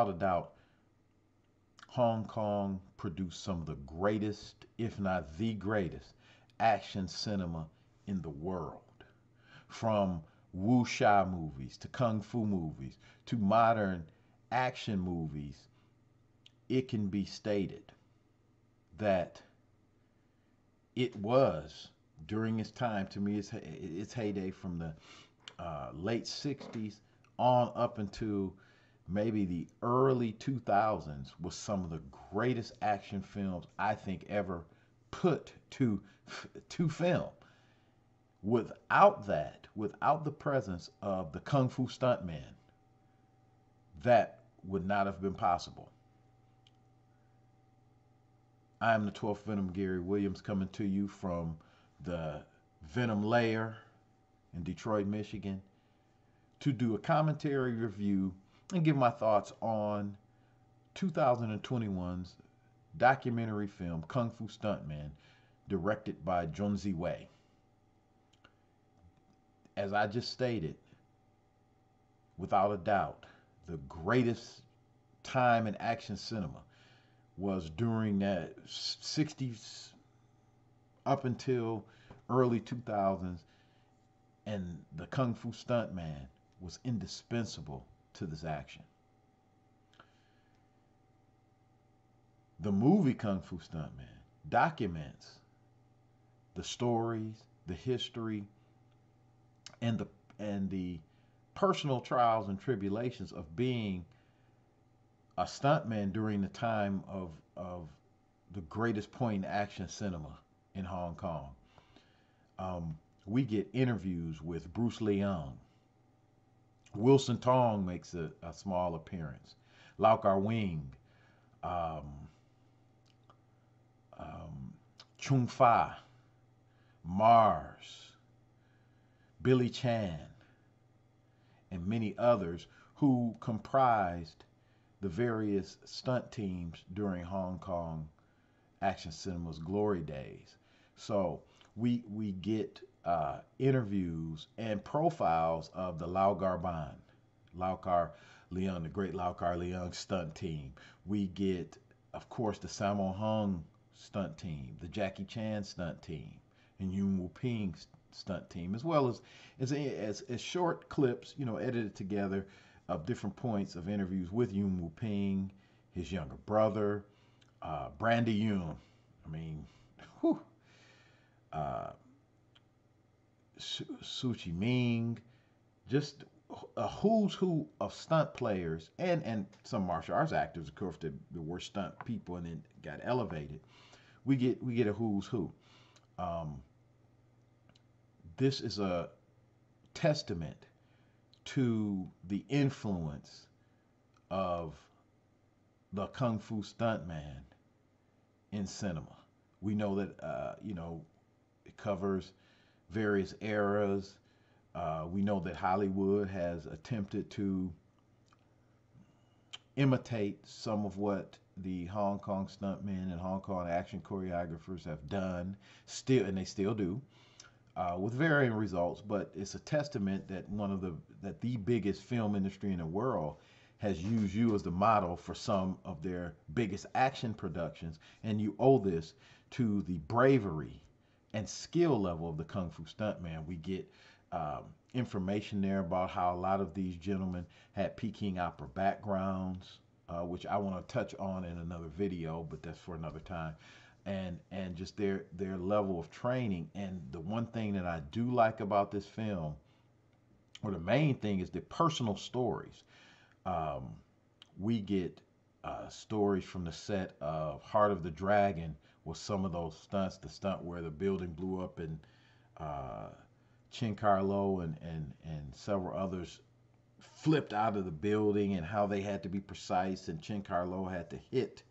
without a doubt, Hong Kong produced some of the greatest, if not the greatest, action cinema in the world. From wuxia movies to kung fu movies to modern action movies, it can be stated that it was during its time, to me, its heyday from the late 60s on up into maybe the early 2000s, was some of the greatest action films I think ever put to film. Without that, without the presence of the Kung Fu Stuntmen, that would not have been possible. I am the 12th Venom, Gary Williams, coming to you from the Venom Lair in Detroit, Michigan, to do a commentary review and give my thoughts on 2021's documentary film Kung Fu Stuntmen, directed by Junzi Wei. As I just stated, without a doubt, the greatest time in action cinema was during that 60s up until early 2000s, and the Kung Fu Stuntman was indispensable to this action. The movie Kung Fu Stuntman documents the stories, the history, and the personal trials and tribulations of being a stuntman during the time of the greatest point in action cinema in Hong Kong. We get interviews with Bruce Leung. Wilson Tong makes a small appearance. Lau Kar Wing, um, Chung Fa, Mars, Billy Chan, and many others who comprised the various stunt teams during Hong Kong action cinema's glory days. So we get interviews and profiles of the Lau Garban, Lau Kar Leung, the great Lau Kar Leung stunt team. We get, of course, the Sammo Hung stunt team, the Jackie Chan stunt team, and Yuen Wu Ping stunt team, as well as short clips, edited together of different points of interviews with Yuen Wu Ping, his younger brother, Brandy Yuen. I mean, whew, uh, Su Chi Ming, just a who's who of stunt players and some martial arts actors, of course, that were stunt people and then got elevated. We get a who's who. Um, this is a testament to the influence of the Kung Fu Stuntman in cinema. We know that it covers various eras. We know that Hollywood has attempted to imitate some of what the Hong Kong stuntmen and Hong Kong action choreographers have done, still, and they still do, with varying results. But it's a testament that the biggest film industry in the world has used you as the model for some of their biggest action productions, and you owe this to the bravery and skill level of the Kung Fu Stuntman. We get information there about how a lot of these gentlemen had Peking opera backgrounds, which I want to touch on in another video, but that's for another time. And just their level of training. And the one thing that I do like about this film, or the main thing, is the personal stories. Um, we get stories from the set of Heart of the Dragon with some of those stunts, the stunt where the building blew up and Chin Carlo and several others flipped out of the building, and how they had to be precise, and Chin Carlo had to hit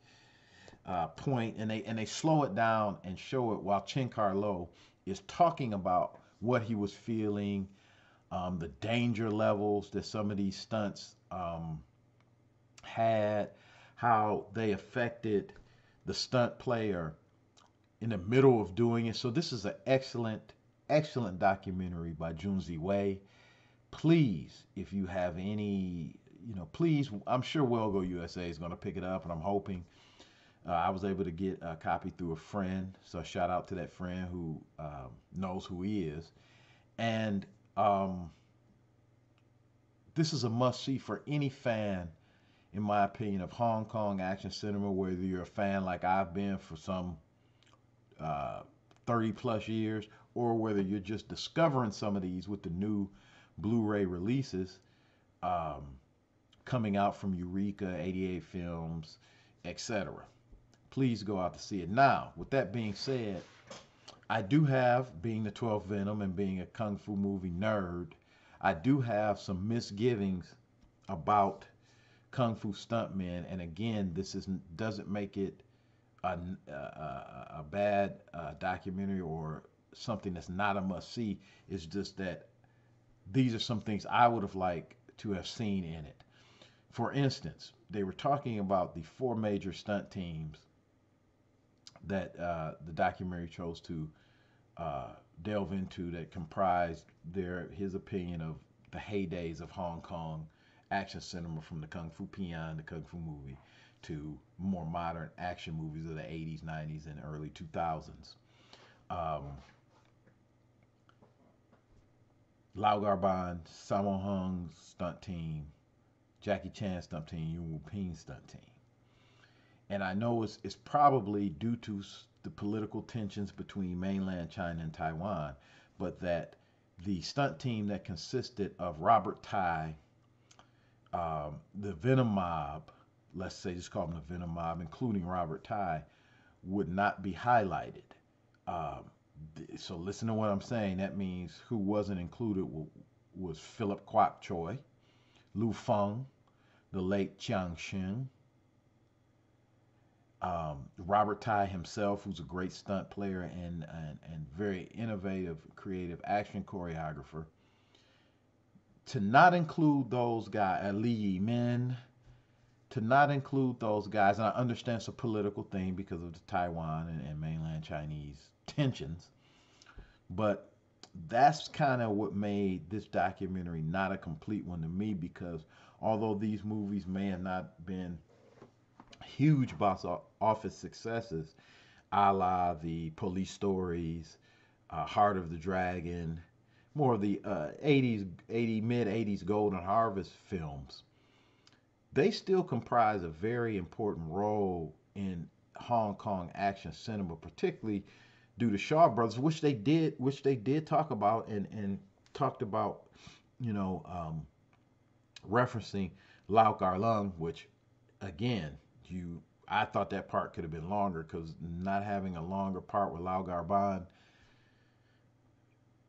point, and they slow it down and show it while Chin Carlo is talking about what he was feeling, the danger levels that some of these stunts had, how they affected the stunt player in the middle of doing it. So this is an excellent documentary by Junzi Wei. Please, if you have any, please, I'm sure Well Go USA is going to pick it up, and I'm hoping. I was able to get a copy through a friend, so shout out to that friend who knows who he is. And this is a must see for any fan, in my opinion, of Hong Kong action cinema, whether you're a fan like I've been for some uh, 30 plus years, or whether you're just discovering some of these with the new Blu-ray releases um, coming out from Eureka, 88 Films, etc. Please go out to see it. Now, with that being said, I do have, being the 12th Venom and being a Kung Fu movie nerd, I do have some misgivings about Kung Fu Stuntmen. And again, doesn't make it a bad documentary or something that's not a must see. It's just that these are some things I would have liked to have seen in it. For instance, they were talking about the four major stunt teams that the documentary chose to delve into, that comprised his opinion of the heydays of Hong Kong action cinema, from the Kung Fu Pian, the Kung Fu movie, to more modern action movies of the 80s, 90s, and early 2000s. Um, Lau Garban, Sammo Hung's stunt team, Jackie Chan's stunt team, Yuen Wu Ping's stunt team. And I know it's probably due to the political tensions between mainland China and Taiwan, but that the stunt team that consisted of Robert Tai, the Venom Mob, let's say just call them the Venom Mob, including Robert Tai, would not be highlighted. Um, so listen to what I'm saying. That means who wasn't included was Philip Kwok Choi, Lu Feng, the late Chiang Shing, Robert Tai himself, who's a great stunt player and very innovative, creative action choreographer. To not include those guys, Li Yimin, to not include those guys, and I understand it's a political thing because of the Taiwan and mainland Chinese tensions, but that's kind of what made this documentary not a complete one to me, because although these movies may have not been huge box office successes, a la the Police Stories, Heart of the Dragon, more of the 80s, mid 80s Golden Harvest films, they still comprise a very important role in Hong Kong action cinema, particularly due to Shaw Brothers, which they did talk about, and talked about, you know, referencing Lau Kar Lung, which again, I thought that part could have been longer, because not having a longer part with Lau Garban,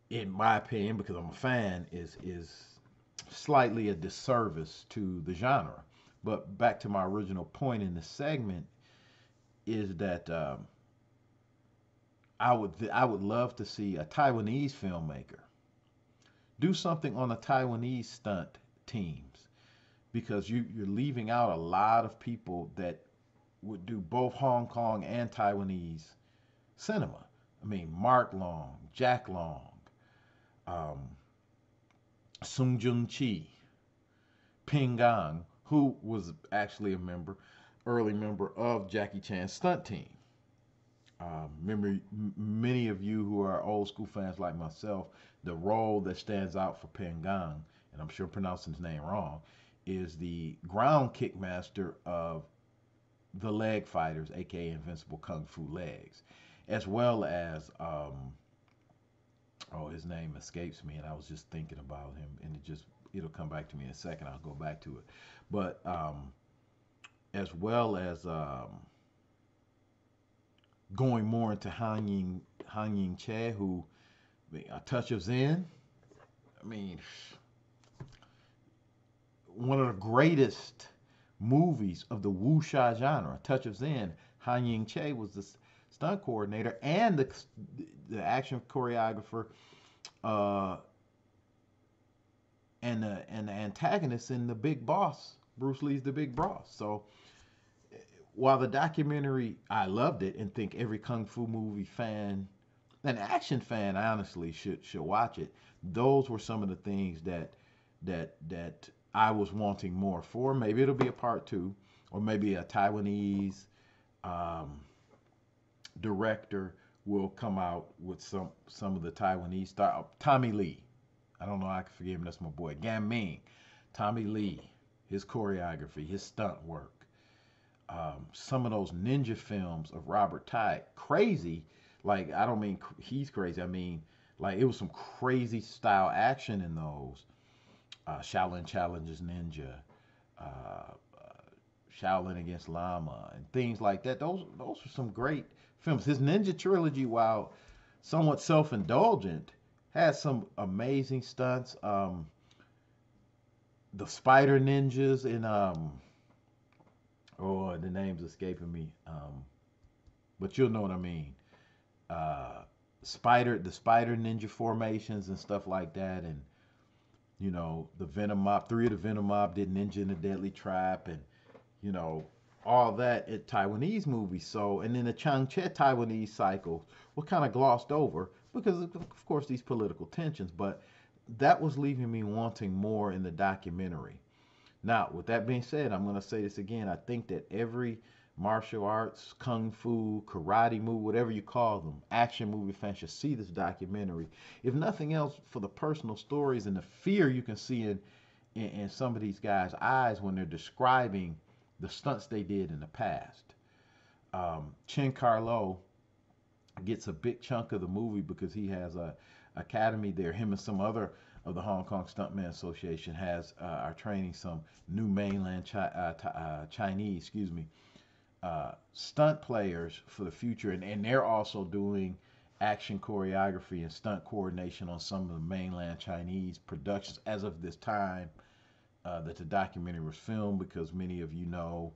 in my opinion, because I'm a fan, is slightly a disservice to the genre. But back to my original point in the segment is that I would love to see a Taiwanese filmmaker do something on the Taiwanese stunt teams, because you're leaving out a lot of people that would do both Hong Kong and Taiwanese cinema. I mean, Mark Long, Jack Long, um, Sung Jung Chi, Ping Gang, who was actually early member of Jackie Chan's stunt team. Remember, many of you who are old school fans like myself, the role that stands out for Ping Gang, and I'm sure I'm pronouncing his name wrong, is the ground kick master of the leg fighters, aka Invincible Kung Fu Legs, as well as oh, his name escapes me, and I was just thinking about him, and it'll come back to me in a second. I'll go back to it, but as well as going more into Han Ying Che, who, A Touch of Zen. I mean, one of the greatest movies of the wuxia genre, A Touch of Zen. Han Ying Che was the stunt coordinator and the action choreographer, uh, and the antagonist in the Big Boss, Bruce Lee's The Big Boss. So while the documentary, I loved it and think every kung fu movie fan, an action fan, honestly should watch it. Those were some of the things that I was wanting more for. Maybe it'll be a part two, or maybe a Taiwanese um, director will come out with some of the Taiwanese style. Tommy Lee, I don't know, I can forgive him. That's my boy. Gan Ming, Tommy Lee, his choreography, his stunt work. Some of those ninja films of Robert Tide, crazy. Like I don't mean he's crazy. I mean like it was some crazy style action in those. Shaolin Challenges Ninja, uh, Shaolin Against Lama, and things like that. Those are some great films. His Ninja trilogy, while somewhat self-indulgent, has some amazing stunts. The Spider Ninjas in oh, the name's escaping me. But you'll know what I mean. Uh, the Spider Ninja formations and stuff like that, and the Venom Mob. Three of the Venom Mob did Ninja in the Deadly Trap, and you know all that at Taiwanese movies. So, and then the Changche Taiwanese cycle were kind of glossed over because, of course, these political tensions. But that was leaving me wanting more in the documentary. Now, with that being said, I'm going to say this again. I think that every martial arts, kung fu, karate movie, whatever you call them, action movie fan should see this documentary. If nothing else, for the personal stories and the fear you can see in some of these guys' eyes when they're describing the stunts they did in the past. Chen Carlo gets a big chunk of the movie because he has a academy there. Him and some other of the Hong Kong Stuntman Association are training some new mainland Chinese, excuse me, stunt players for the future, and they're also doing action choreography and stunt coordination on some of the mainland Chinese productions as of this time that the documentary was filmed, because many of you know,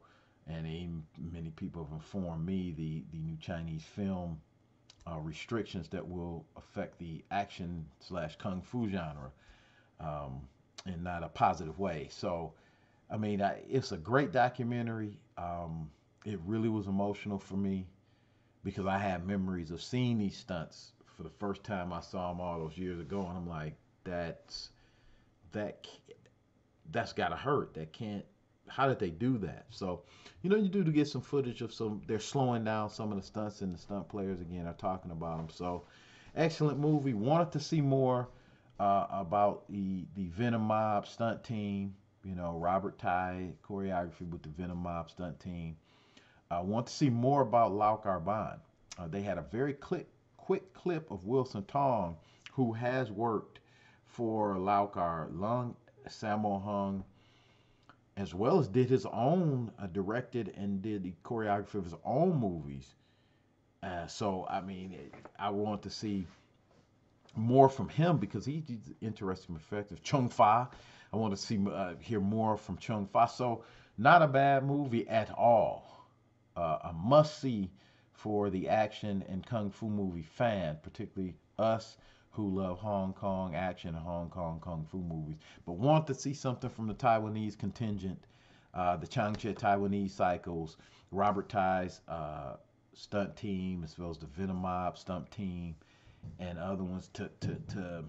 and many people have informed me, the new Chinese film restrictions that will affect the action slash kung fu genre in not a positive way. So, I mean, it's a great documentary. It really was emotional for me because I have memories of seeing these stunts for the first time. I saw them all those years ago, and I'm like, that that's gotta hurt. That can't. How did they do that? So, you do to get some footage of some. They're slowing down some of the stunts, and the stunt players again are talking about them. So, excellent movie. Wanted to see more about the Venom Mob stunt team. Robert Ty choreography with the Venom Mob stunt team. I want to see more about Lau Carban. They had a very quick clip of Wilson Tong, who has worked for Lau Car, Lung, Sammo Hung, as well as did his own, directed and did the choreography of his own movies. So, I mean, I want to see more from him because he's interesting, effective. Chung Fa, I want to hear more from Chung Fa. So, not a bad movie at all. A must see for the action and kung fu movie fan, particularly us who love Hong Kong action and Hong Kong kung fu movies, but want to see something from the Taiwanese contingent, the Changche Taiwanese cycles, Robert Ty's stunt team, as well as the Venom Mob stunt team, and other ones to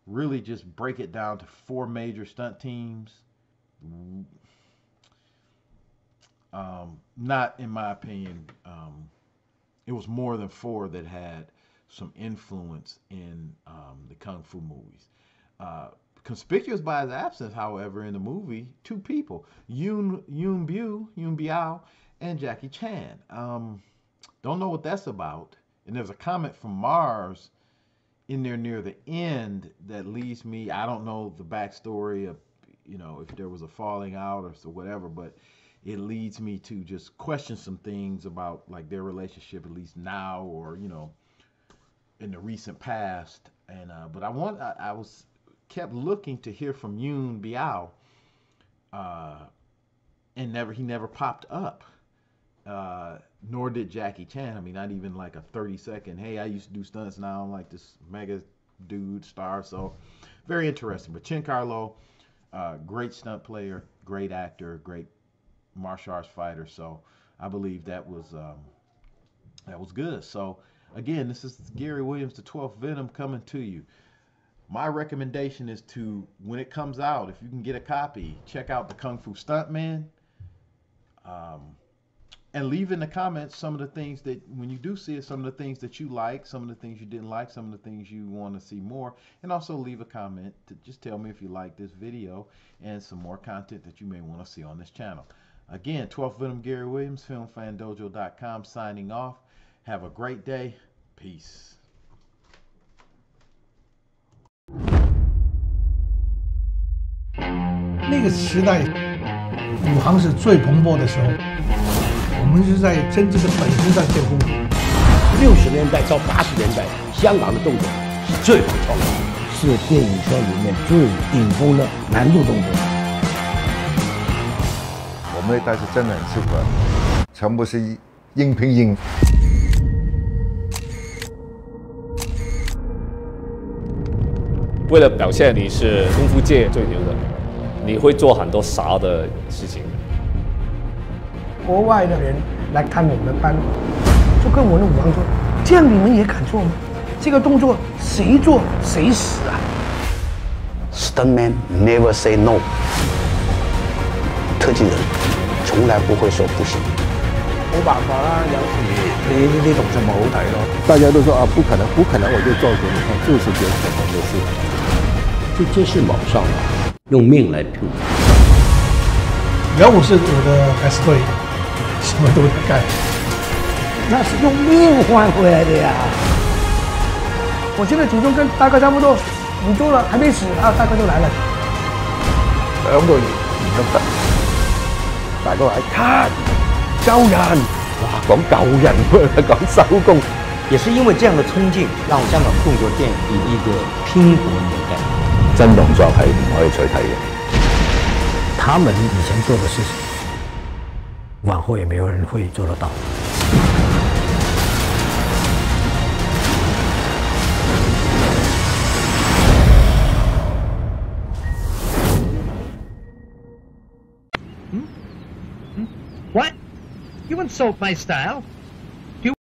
really just break it down to four major stunt teams. Not in my opinion. It was more than four that had some influence in the kung fu movies. Conspicuous by his absence, however, in the movie, two people: Yun Biao, and Jackie Chan. Don't know what that's about. And there's a comment from Mars in there near the end that leads me. I don't know the backstory of, if there was a falling out or so whatever, but it leads me to just question some things about like their relationship, at least now or in the recent past. And but I was kept looking to hear from Yun Biao, and he never popped up. Nor did Jackie Chan. I mean, not even like a 30-second, hey, I used to do stunts, now I'm like this mega dude star. So very interesting. But Chen Carlo, great stunt player, great actor, great martial arts fighter. So I believe that was good. So again, this is Gary Williams, the 12th Venom, coming to you. my recommendation is to, when it comes out, if you can get a copy, check out the KungFu Stuntmen. And leave in the comments some of the things that, when you do see it, some of the things that you like, some of the things you didn't like, some of the things you want to see more. And also leave a comment to just tell me if you like this video and some more content that you may want to see on this channel. Again, 12th Venom Gary Williams, filmfandojo.com, signing off. Have a great day. Peace. 那个时代，武行是最蓬勃的时候。我们是在真正的本身上练功夫。60年代到80年代，香港的动作是最好操的，是电影圈里面最顶峰的难度动作。我们那代是真的很适合，全部是硬拼硬。为了表现你是功夫界最牛的，你会做很多傻的事情。 国外的人来看我们的班，就跟我的武行说：“这样你们也敢做吗？这个动作谁做谁死啊 ！”Stuntman never say no。特技人從來不會說不行。冇辦法啦，有時你呢啲動作咪好睇咯。大家都說啊，不可能，不可能，我就做給你看，就是件可能的事。就這是卯上了，用命來拼。元武是我的 best friend。 什么都在干，那是用命换回来的呀！我现在体重跟大哥差不多，你做了还没死啊，大哥就来了。2個月唔得，大哥話：“cut，救人！”哇，講救人喎，講收工。也是因为这样的冲劲，让香港动作电影以一个拼搏年代。真動作係唔可以取替嘅。他們以前做的事情。 往後也沒有人會做得到。What? You insult my style?